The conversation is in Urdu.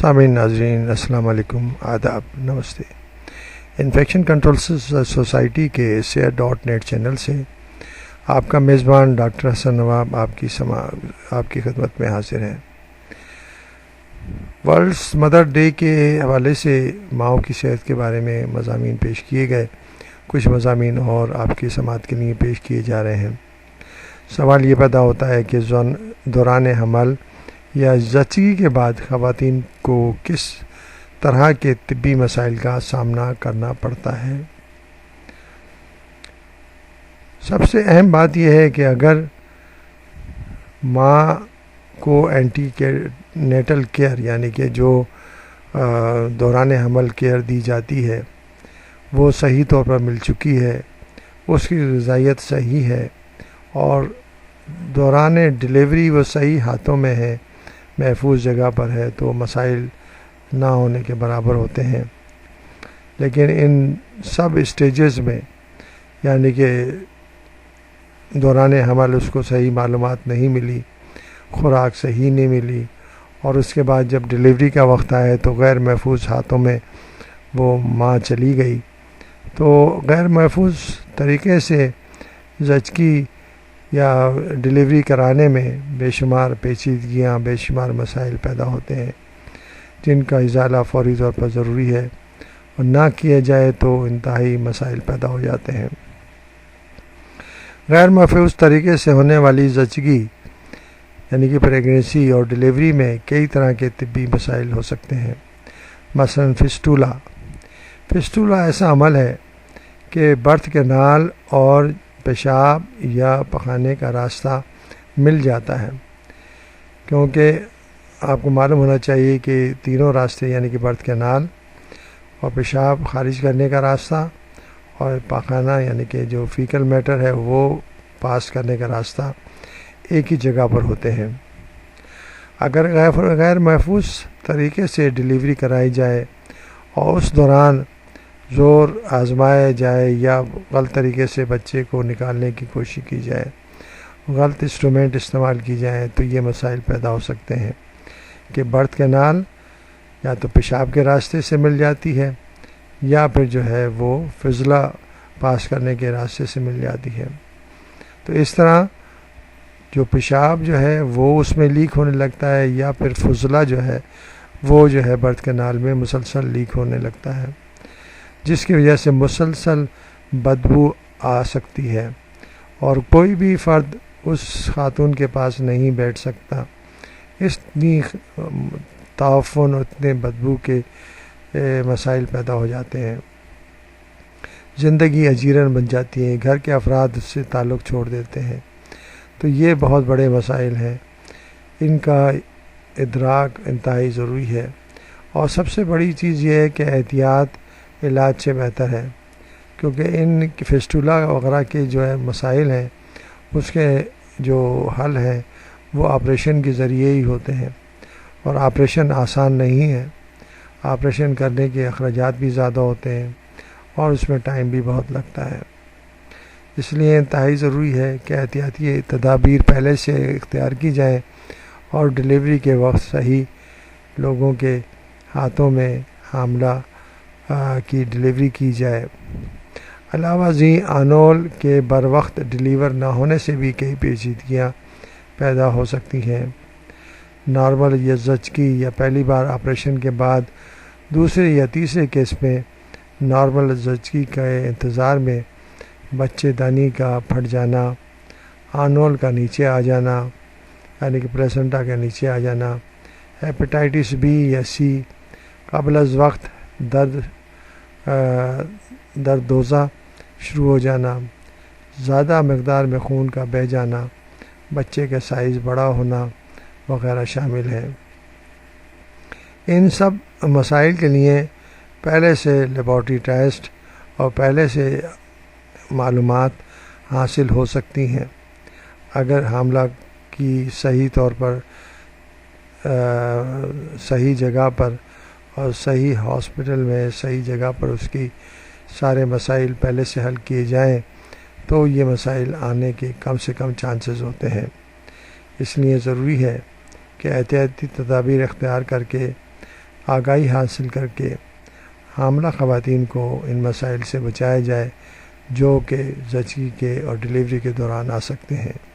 سامعین ناظرین السلام علیکم، آداب، نمستے۔ انفیکشن کنٹرول سوسائٹی کے SER.NET چینل سے آپ کا میزبان ڈاکٹر حسن نواب آپ کی خدمت میں حاضر ہیں۔ ورلڈ مدر ڈے کے حوالے سے ماؤں کی صحت کے بارے میں مضامین پیش کیے گئے، کچھ مضامین اور آپ کی سماعت کے لیے پیش کیے جا رہے ہیں۔ سوال یہ پیدا ہوتا ہے کہ دوران حمل یا زچگی کے بعد خواتین کو کس طرح کے طبی مسائل کا سامنا کرنا پڑتا ہے۔ سب سے اہم بات یہ ہے کہ اگر ماں کو اینٹی نیٹل کیئر یعنی کہ جو دوران حمل کیئر دی جاتی ہے وہ صحیح طور پر مل چکی ہے، اس کی غذائیت صحیح ہے اور دوران ڈلیوری وہ صحیح ہاتھوں میں ہے، محفوظ جگہ پر ہے، تو مسائل نہ ہونے کے برابر ہوتے ہیں۔ لیکن ان سب اسٹیجز میں یعنی کہ دوران حمل اس کو صحیح معلومات نہیں ملی، خوراک صحیح نہیں ملی، اور اس کے بعد جب ڈلیوری کا وقت آئے تو غیر محفوظ ہاتھوں میں وہ ماں چلی گئی، تو غیر محفوظ طریقے سے زچگی یا ڈلیوری کرانے میں بے شمار پیچیدگیاں، بے شمار مسائل پیدا ہوتے ہیں جن کا ازالہ فوری طور پر ضروری ہے، اور نہ کیا جائے تو انتہائی مسائل پیدا ہو جاتے ہیں۔ غیر محفوظ طریقے سے ہونے والی زچگی یعنی کہ پریگننسی اور ڈلیوری میں کئی طرح کے طبی مسائل ہو سکتے ہیں۔ مثلا فسٹولا ایسا عمل ہے کہ برتھ کینال اور پیشاب یا پخانے کا راستہ مل جاتا ہے، کیونکہ آپ کو معلوم ہونا چاہیے کہ تینوں راستے یعنی کہ برتھ کینال اور پیشاب خارج کرنے کا راستہ اور پاخانہ یعنی کہ جو فیکل میٹر ہے وہ پاس کرنے کا راستہ ایک ہی جگہ پر ہوتے ہیں۔ اگر غیر محفوظ طریقے سے ڈلیوری کرائی جائے اور اس دوران زور آزمائے جائے یا غلط طریقے سے بچے کو نکالنے کی کوشش کی جائے، غلط انسٹرومنٹ استعمال کی جائیں، تو یہ مسائل پیدا ہو سکتے ہیں کہ برتھ کینال یا تو پیشاب کے راستے سے مل جاتی ہے یا پھر جو ہے وہ فضلہ پاس کرنے کے راستے سے مل جاتی ہے۔ تو اس طرح جو پیشاب جو ہے وہ اس میں لیک ہونے لگتا ہے یا پھر فضلہ جو ہے وہ جو ہے برتھ کینال میں مسلسل لیک ہونے لگتا ہے، جس کی وجہ سے مسلسل بدبو آ سکتی ہے اور کوئی بھی فرد اس خاتون کے پاس نہیں بیٹھ سکتا، اتنی تعفن اتنے بدبو کے مسائل پیدا ہو جاتے ہیں، زندگی اجیرن بن جاتی ہے، گھر کے افراد اس سے تعلق چھوڑ دیتے ہیں۔ تو یہ بہت بڑے مسائل ہیں، ان کا ادراک انتہائی ضروری ہے، اور سب سے بڑی چیز یہ ہے کہ احتیاط علاج سے بہتر ہے، کیونکہ ان فسٹولا وغیرہ کے جو ہے مسائل ہیں اس کے جو حل ہیں وہ آپریشن کے ذریعے ہی ہوتے ہیں، اور آپریشن آسان نہیں ہے، آپریشن کرنے کے اخراجات بھی زیادہ ہوتے ہیں اور اس میں ٹائم بھی بہت لگتا ہے۔ اس لیے انتہائی ضروری ہے کہ احتیاطی تدابیر پہلے سے اختیار کی جائیں اور ڈلیوری کے وقت صحیح لوگوں کے ہاتھوں میں حاملہ کی ڈلیوری کی جائے۔ علاوہ ازیں آنول کے بر وقت ڈلیور نہ ہونے سے بھی کئی پیچیدگیاں پیدا ہو سکتی ہیں۔ نارمل یا زچگی یا پہلی بار آپریشن کے بعد دوسرے یا تیسرے کیس میں نارمل زچگی کے انتظار میں بچے دانی کا پھٹ جانا، آنول کا نیچے آ جانا یعنی کہ پلیسنٹا کے نیچے آ جانا، ہیپیٹائٹس بی یا سی، قبل از وقت دردوزہ شروع ہو جانا، زیادہ مقدار میں خون کا بہہ جانا، بچے کا سائز بڑا ہونا وغیرہ شامل ہیں۔ ان سب مسائل کے لیے پہلے سے لیبارٹری ٹیسٹ اور پہلے سے معلومات حاصل ہو سکتی ہیں۔ اگر حاملہ کی صحیح طور پر صحیح جگہ پر اور صحیح ہاسپٹل میں صحیح جگہ پر اس کی سارے مسائل پہلے سے حل کیے جائیں تو یہ مسائل آنے کے کم سے کم چانسز ہوتے ہیں۔ اس لیے ضروری ہے کہ احتیاطی تدابیر اختیار کر کے آگاہی حاصل کر کے حاملہ خواتین کو ان مسائل سے بچایا جائے جو کہ زچگی کے اور ڈلیوری کے دوران آ سکتے ہیں۔